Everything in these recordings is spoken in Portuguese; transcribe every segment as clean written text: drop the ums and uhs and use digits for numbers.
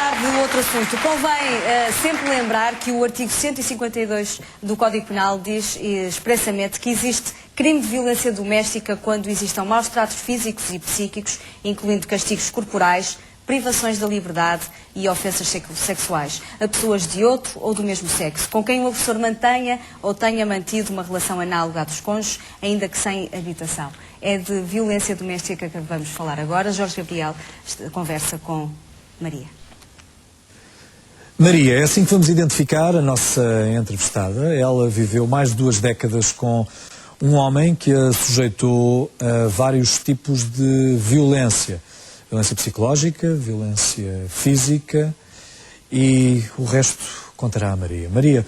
falar de outro assunto. Convém sempre lembrar que o artigo 152 do Código Penal diz expressamente que existe crime de violência doméstica quando existam maus tratos físicos e psíquicos, incluindo castigos corporais, privações da liberdade e ofensas sexuais a pessoas de outro ou do mesmo sexo, com quem o agressor mantenha ou tenha mantido uma relação análoga à dos cônjuges, ainda que sem habitação. É de violência doméstica que vamos falar agora. Jorge Gabriel conversa com Maria. Maria, é assim que vamos identificar a nossa entrevistada. Ela viveu mais de 2 décadas com um homem que a sujeitou a vários tipos de violência. Violência psicológica, violência física e o resto contará a Maria. Maria,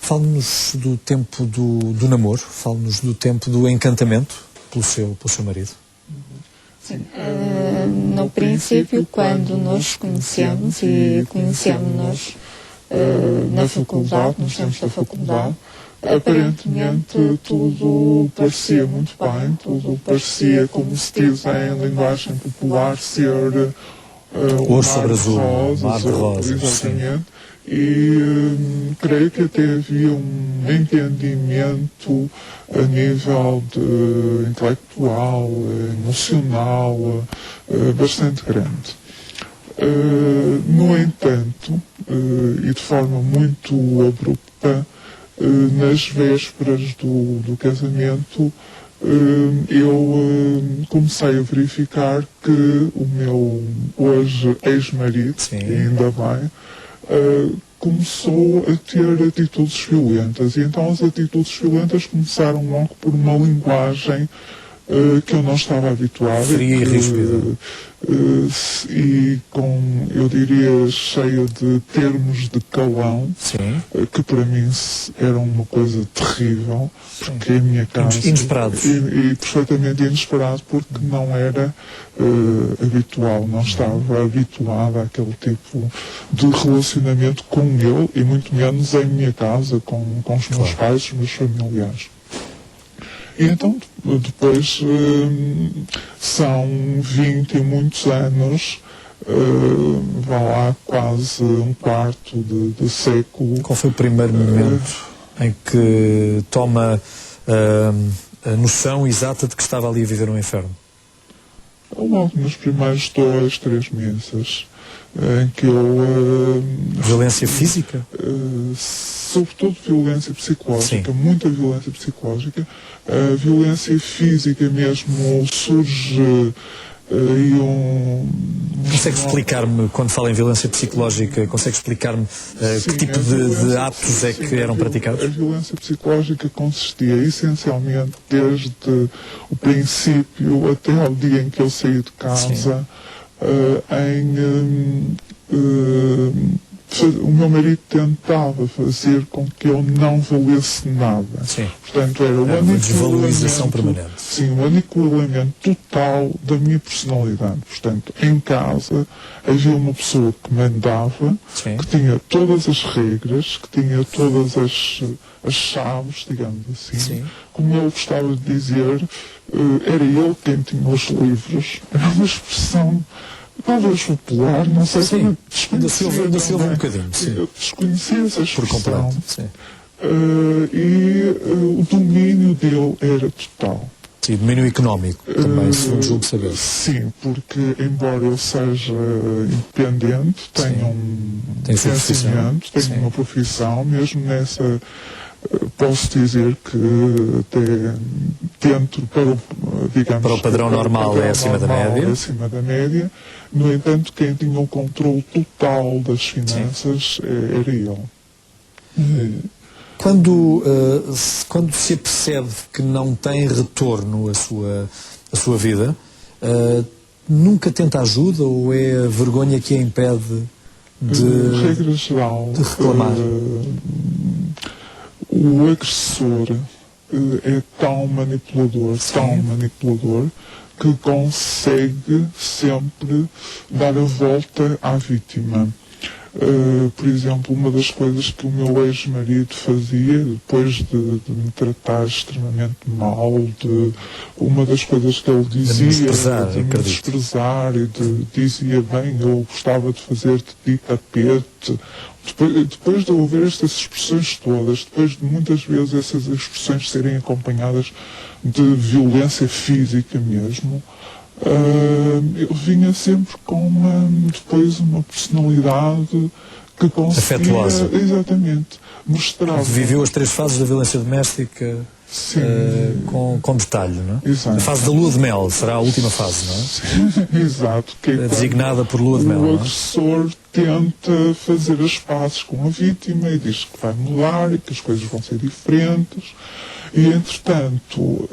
fale-nos do tempo do namoro, fale-nos do tempo do encantamento pelo seu marido. Sim. No princípio, quando nos conhecemos e conhecemos-nos na faculdade, nos tempos da faculdade, aparentemente tudo parecia muito bem, tudo parecia, como se diz em linguagem popular, ser o sobre azul, mar de rosas, exatamente. E creio que até havia um entendimento a nível intelectual, emocional, bastante grande. No entanto, e de forma muito abrupta, nas vésperas do casamento, eu comecei a verificar que o meu hoje ex-marido, ainda bem, começou a ter atitudes violentas. E então as atitudes violentas começaram logo por uma linguagem que eu não estava habituado. Fria e ríspida. E com, eu diria, cheia de termos de calão, que para mim era uma coisa terrível, porque a minha casa... Inesperado. E perfeitamente inesperado, porque não era habitual, não estava habituado àquele tipo de relacionamento com ele, e muito menos em minha casa, com os meus pais, os meus familiares. E então, depois, são 20 e muitos anos, vá lá, quase um quarto de século. Qual foi o primeiro momento em que toma a noção exata de que estava ali a viver um inferno? Logo nos primeiros 2, 3 meses, em que eu... violência física? Sobretudo violência psicológica, muita violência psicológica. A violência física mesmo surge Consegue explicar-me, quando fala em violência psicológica, consegue explicar-me que tipo de atos é que eram praticados? A violência psicológica consistia essencialmente desde o princípio até ao dia em que eu saí de casa, o meu marido tentava fazer com que eu não valesse nada. Portanto, era uma desvalorização permanente. Sim, o aniquilamento total da minha personalidade. Portanto, em casa havia uma pessoa que mandava, que tinha todas as regras, que tinha todas as chaves, digamos assim. Como eu gostava de dizer, era ele quem tinha os livros. Era uma expressão talvez popular, não sei se da Silva um bocadinho. Eu desconhecia essa expressão. Por completo. E o domínio dele era total. Sim, domínio económico também, segundo julgo saber. Sim, porque embora eu seja independente, tenho um pensamento, tenho uma profissão, mesmo nessa... Posso dizer que até dentro, para o padrão normal é acima da média. É acima da média. No entanto, quem tinha o controle total das finanças era ele. Quando se apercebe que não tem retorno a sua vida, nunca tenta ajuda ou é a vergonha que a impede regra geral, de reclamar? O agressor é tão manipulador, que consegue sempre dar a volta à vítima. Por exemplo, uma das coisas que o meu ex-marido fazia, depois de me tratar extremamente mal, uma das coisas que ele dizia, de me desprezar e dizia, bem, eu gostava de fazer-te de tapete. Depois de ouvir estas expressões todas, depois de muitas vezes essas expressões serem acompanhadas de violência física mesmo, ele vinha sempre com depois uma personalidade que conseguia, afetuosa, exatamente, mostrar. Viveu as 3 fases da violência doméstica com detalhe, não é? Exato. A fase da lua de mel será a última fase, não é? Sim, exato. Que é designada por lua de mel, o não é? agressor tenta fazer as pazes com a vítima e diz que vai mudar e que as coisas vão ser diferentes. E, entretanto,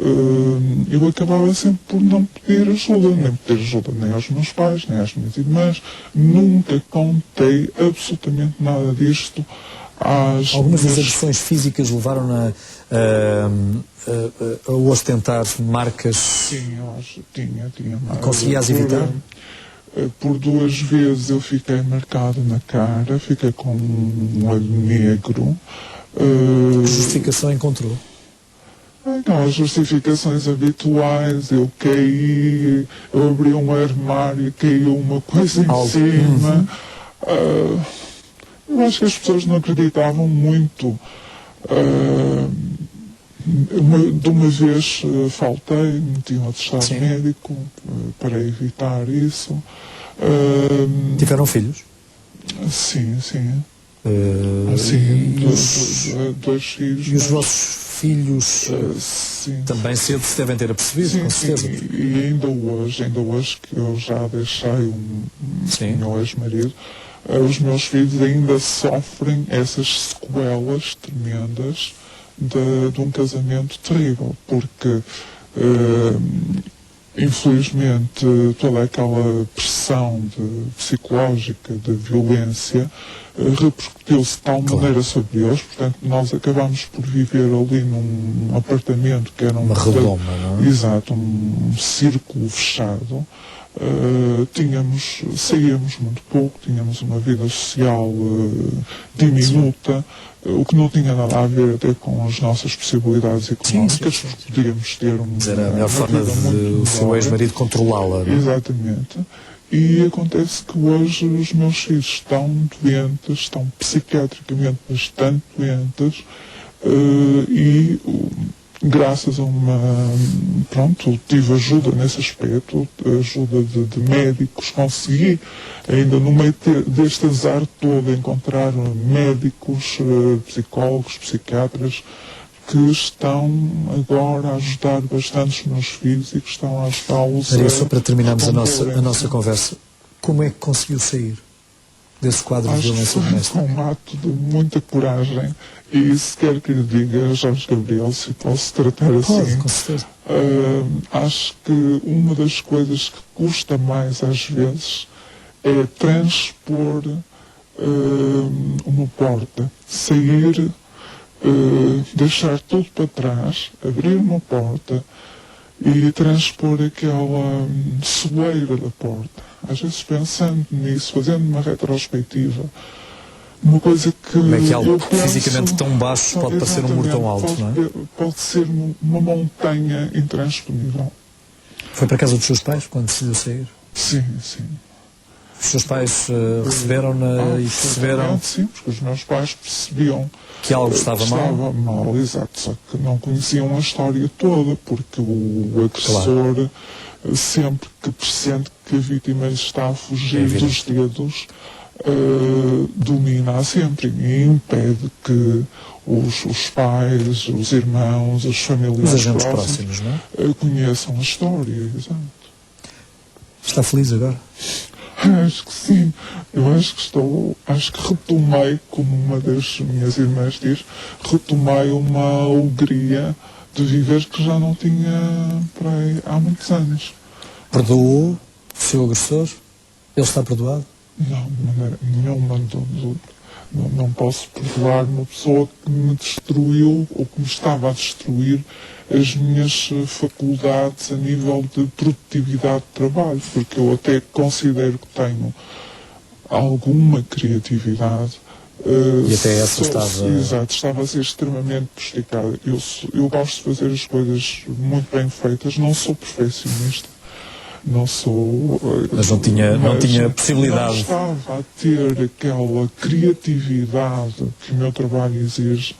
eu acabava sempre por não pedir ajuda, nem aos meus pais, nem às minhas irmãs. Nunca contei absolutamente nada disto às Algumas das agressões físicas levaram-na a ostentar marcas? Sim, eu acho que tinha marcas. Conseguias evitar? Por 2 vezes eu fiquei marcado na cara, fiquei com um olho negro. Que justificação encontrou? Não, as justificações habituais, eu caí, eu abri um armário e caiu uma coisa em cima. Eu acho que as pessoas não acreditavam muito. De uma vez faltei, meti um atestado médico para evitar isso. Tiveram filhos? Sim. Dois filhos. E os vossos filhos também cedo se devem ter apercebido, com certeza. E ainda hoje que eu já deixei o meu ex-marido, os meus filhos ainda sofrem essas sequelas tremendas de um casamento terrível, porque infelizmente toda aquela pressão psicológica, de violência, repercutiu-se de tal maneira sobre eles. Portanto, nós acabámos por viver ali num apartamento que era uma redoma, não é? Exato, um círculo fechado. Saíamos muito pouco, tínhamos uma vida social diminuta, o que não tinha nada a ver até com as nossas possibilidades económicas. Sim. Podíamos ter era a melhor forma de o seu ex-marido controlá-la. Exatamente. E acontece que hoje os meus filhos estão doentes, estão psiquiatricamente bastante doentes, e graças a tive ajuda nesse aspecto, ajuda de médicos, consegui, ainda no meio deste azar todo, encontrar médicos, psicólogos, psiquiatras, que estão agora a ajudar bastante os meus filhos e que estão a ajudá-los. Maria, só para terminarmos a nossa conversa, como é que conseguiu sair desse quadro de violência doméstica? Foi um ato de muita coragem, e se quer que lhe diga, Jorge Gabriel, se posso tratar assim. Pode, com certeza. Acho que uma das coisas que custa mais às vezes é transpor uma porta, sair, deixar tudo para trás, abrir uma porta e transpor aquela soleira da porta. Às vezes, pensando nisso, fazendo uma retrospectiva, uma coisa que como é que algo eu penso, fisicamente tão baixo pode parecer um muro tão alto, não é? Pode ser uma montanha intransponível. Foi para a casa dos seus pais quando decidiu sair? Sim. Os seus pais receberam-na e perceberam? Sim, porque os meus pais percebiam que algo estava mal? Estava mal, exato, só que não conheciam a história toda, porque o agressor, sempre que pressente que a vítima lhe está a fugir dos dedos, domina sempre e impede que os pais, os irmãos, os familiares os agentes próximos, não é? Conheçam a história, exato. Está feliz agora? Acho que sim. Eu acho que retomei, como uma das minhas irmãs diz, retomei uma alegria de viver que já não tinha para aí há muitos anos. Perdoou o seu agressor? Ele está perdoado? Não, de maneira nenhuma. Não posso perdoar uma pessoa que me destruiu ou que me estava a destruir as minhas faculdades a nível de produtividade de trabalho, porque eu até considero que tenho alguma criatividade. E até essa estava a ser extremamente prejudicada. Eu gosto de fazer as coisas muito bem feitas, não sou perfeccionista, não sou... Mas não tinha possibilidade. Não estava a ter aquela criatividade que o meu trabalho exige,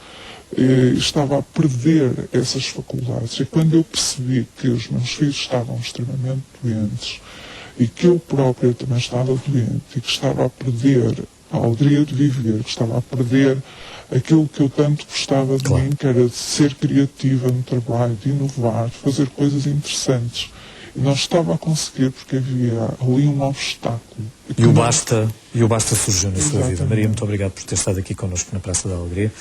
estava a perder essas faculdades. E quando eu percebi que os meus filhos estavam extremamente doentes e que eu próprio também estava doente e que estava a perder a alegria de viver, que estava a perder aquilo que eu tanto gostava de mim, que era de ser criativa no trabalho, de inovar, de fazer coisas interessantes. E não estava a conseguir porque havia ali um obstáculo. E o basta surgiu na sua vida. Maria, muito obrigado por ter estado aqui connosco na Praça da Alegria.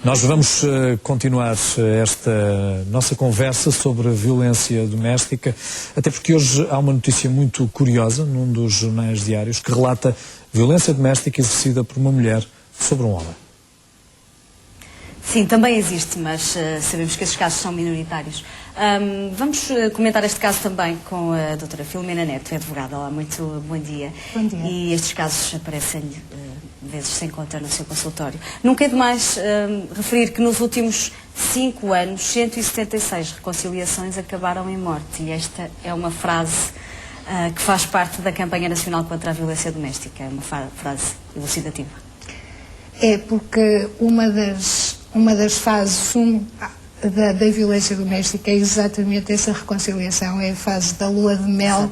Nós vamos continuar esta nossa conversa sobre a violência doméstica, até porque hoje há uma notícia muito curiosa num dos jornais diários que relata violência doméstica exercida por uma mulher sobre um homem. Sim, também existe, mas sabemos que esses casos são minoritários. Vamos comentar este caso também com a doutora Filomena Neto, advogada. Olá, muito bom dia. Bom dia. E estes casos aparecem-lhe vezes sem conta no seu consultório. Nunca é demais referir que nos últimos 5 anos, 176 reconciliações acabaram em morte. E esta é uma frase que faz parte da campanha nacional contra a violência doméstica. É uma frase elucidativa. É porque uma das fases da violência doméstica é exatamente essa reconciliação, é a fase da lua de mel,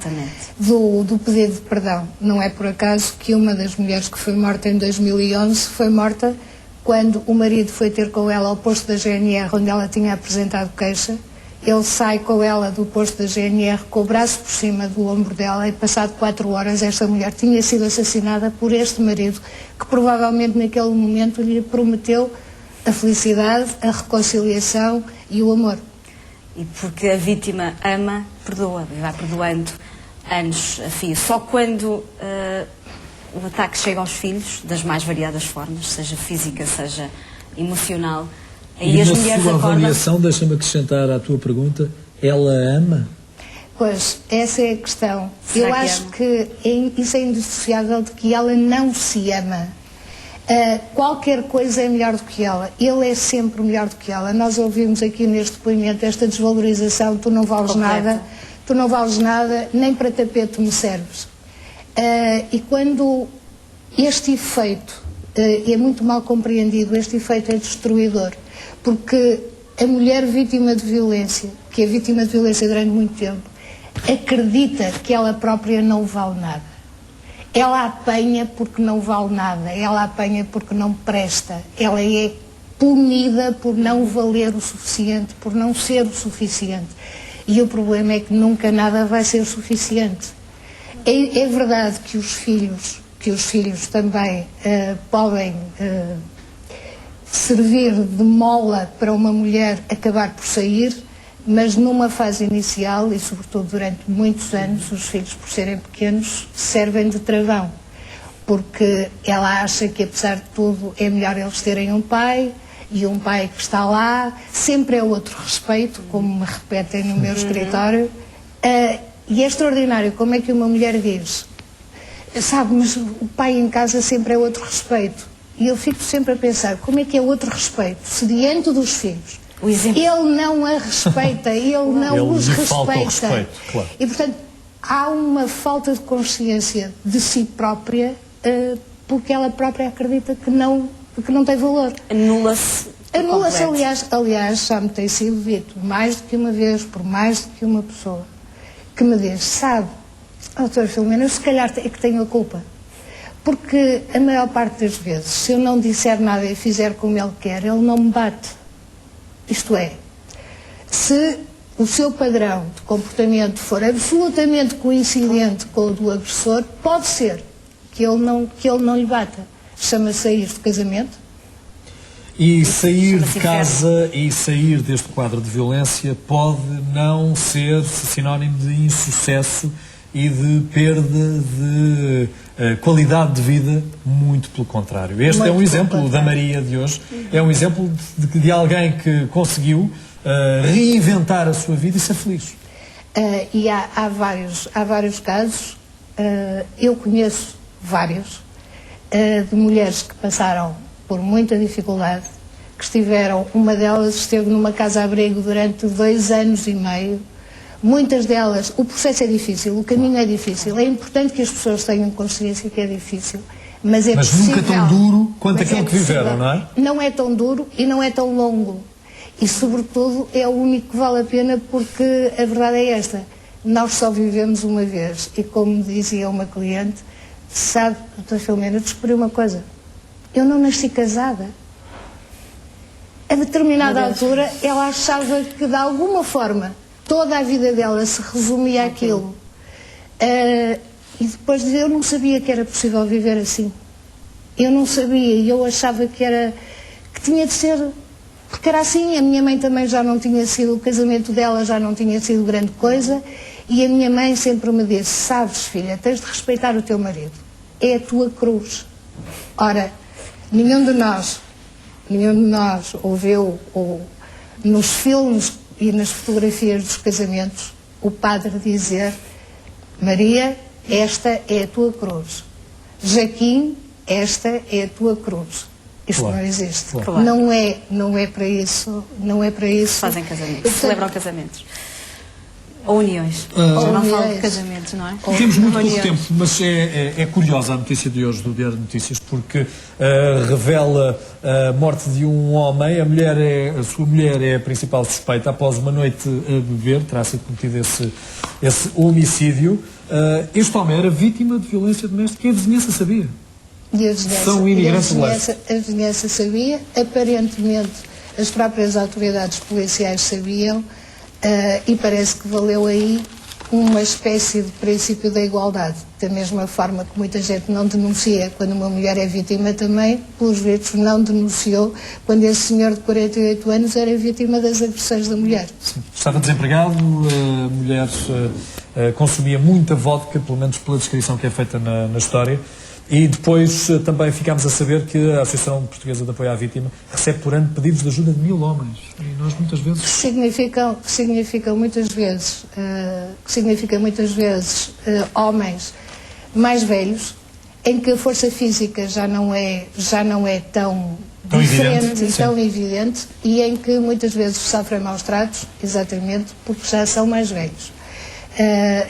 do pedido de perdão. Não é por acaso que uma das mulheres que foi morta em 2011 foi morta quando o marido foi ter com ela ao posto da GNR, onde ela tinha apresentado queixa. Ele sai com ela do posto da GNR com o braço por cima do ombro dela e passado 4 horas esta mulher tinha sido assassinada por este marido que provavelmente naquele momento lhe prometeu a felicidade, a reconciliação e o amor. E porque a vítima ama, perdoa, e vai perdoando anos a fio. Só quando o ataque chega aos filhos, das mais variadas formas, seja física, seja emocional, e as mulheres acordam... avaliação, deixa-me acrescentar à tua pergunta, ela ama? Pois, essa é a questão. Eu acho que isso é indissociável de que ela não se ama. Qualquer coisa é melhor do que ela. Ele é sempre melhor do que ela. Nós ouvimos aqui neste depoimento esta desvalorização, tu não vales nada, nem para tapete me serves. E quando este efeito é muito mal compreendido, este efeito é destruidor, porque a mulher vítima de violência, que é vítima de violência durante muito tempo, acredita que ela própria não vale nada. Ela apanha porque não vale nada, ela apanha porque não presta, ela é punida por não valer o suficiente, por não ser o suficiente. E o problema é que nunca nada vai ser suficiente. É verdade que os filhos também podem servir de mola para uma mulher acabar por sair, mas numa fase inicial e sobretudo durante muitos anos, os filhos, por serem pequenos, servem de travão, porque ela acha que apesar de tudo é melhor eles terem um pai, e um pai que está lá, sempre é outro respeito, como me repetem no meu escritório, e é extraordinário como é que uma mulher diz, sabe, mas o pai em casa sempre é outro respeito, e eu fico sempre a pensar, como é que é outro respeito, se diante dos filhos ele não a respeita, ele não os respeita. Claro. E, portanto, há uma falta de consciência de si própria, porque ela própria acredita que não tem valor. Anula-se. Anula-se, aliás, já me tem sido dito mais do que uma vez, por mais do que uma pessoa, que me diz, sabe, doutora Filomena, eu se calhar é que tenho a culpa. Porque a maior parte das vezes, se eu não disser nada e fizer como ele quer, ele não me bate. Isto é, se o seu padrão de comportamento for absolutamente coincidente com o do agressor, pode ser que ele não lhe bata. Chama-se sair de casamento. E sair de casa e sair deste quadro de violência pode não ser sinónimo de insucesso e de perda de qualidade de vida, muito pelo contrário. Este é um exemplo da Maria de hoje, é um exemplo de alguém que conseguiu reinventar a sua vida e ser feliz. E há vários casos, eu conheço vários, de mulheres que passaram por muita dificuldade, uma delas esteve numa casa-abrigo durante 2 anos e meio. Muitas delas, o processo é difícil, o caminho é difícil. É importante que as pessoas tenham consciência que é difícil, mas é possível. Mas nunca tão duro quanto aquilo que viveram, não é? Não é tão duro e não é tão longo. E, sobretudo, é o único que vale a pena, porque a verdade é esta: nós só vivemos uma vez. E, como dizia uma cliente, sabe, doutora Filomena, eu descobri uma coisa: eu não nasci casada. A determinada altura, ela achava que, de alguma forma, toda a vida dela se resumia àquilo. E depois eu não sabia que era possível viver assim. Eu não sabia, e eu achava que tinha de ser, porque era assim. A minha mãe também já não tinha sido, o casamento dela já não tinha sido grande coisa, e a minha mãe sempre me disse: sabes, filha, tens de respeitar o teu marido, é a tua cruz. Ora, nenhum de nós ouviu nos filmes e nas fotografias dos casamentos o padre dizer: Maria, esta é a tua cruz. Joaquim, esta é a tua cruz. Isto não existe. Claro. Não é para isso. Não é para isso. Fazem casamentos, celebram casamentos. Ou uniões. Já não falo de casamentos, não é? Temos muito pouco tempo, mas é curiosa a notícia de hoje do Diário de Notícias, porque revela a morte de um homem. A sua mulher é a principal suspeita. Após uma noite a beber, terá sido cometido esse homicídio. Este homem era vítima de violência doméstica e a vizinhança sabia. E a vizinhança, São imigrantes a vizinhança sabia, aparentemente as próprias autoridades policiais sabiam. E parece que valeu aí uma espécie de princípio da igualdade. Da mesma forma que muita gente não denuncia quando uma mulher é vítima, também, pelos vistos, não denunciou quando esse senhor de 48 anos era vítima das agressões da mulher. Sim. Estava desempregado, a mulher consumia muita vodka, pelo menos pela descrição que é feita na história. E depois também ficámos a saber que a Associação Portuguesa de Apoio à Vítima recebe por ano pedidos de ajuda de 1000 homens. E nós muitas vezes... Que significa muitas vezes homens mais velhos, em que a força física já não é tão diferente e tão evidente, e em que muitas vezes sofrem maus tratos, exatamente porque já são mais velhos.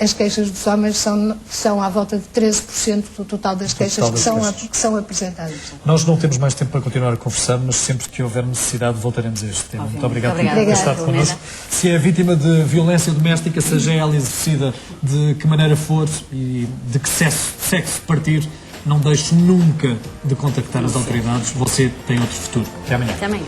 As queixas dos homens são à volta de 13% do total das queixas que são apresentadas. Nós não temos mais tempo para continuar a conversar, mas sempre que houver necessidade voltaremos a este tema. Muito obrigado por ter estado connosco. Se é vítima de violência doméstica, seja ela exercida de que maneira for e de que sexo partir, não deixe nunca de contactar as autoridades. Você tem outro futuro. Até amanhã. Até amanhã.